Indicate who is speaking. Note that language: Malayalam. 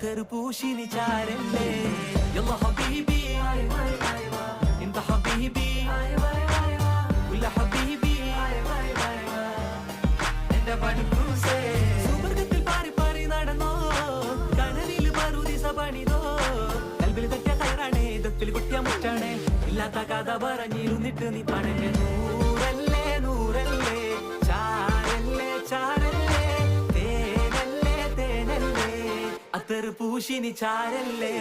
Speaker 1: അത്തറ് പൂശിനി ചാരല്ലേ യല്ലാ ഹബീബി ഇന്ത ഹബീബി കുല്ല ഹബീബി എന്റെ പണിക്കൂസേ സുവർഗത്തിൽ പാറി പാറി നടന്നോ കനവിൽ പറുദിസ പണിതോ കൽബിൽ തട്ടിയ കയറാണേ ദത്തിൽ കുട്ടിയ മുറ്റാണേ ഇല്ലാത്ത കഥ പറഞ്ഞിരുന്നിട്ട് നീ പണങ്ങ നൂറല്ലേ നൂറല്ലേ ചാരല്ലേ ചാരല്ലേ തേനല്ലേ തേനല്ലേ അത്തറ് പൂശിനി ചാരല്ലേ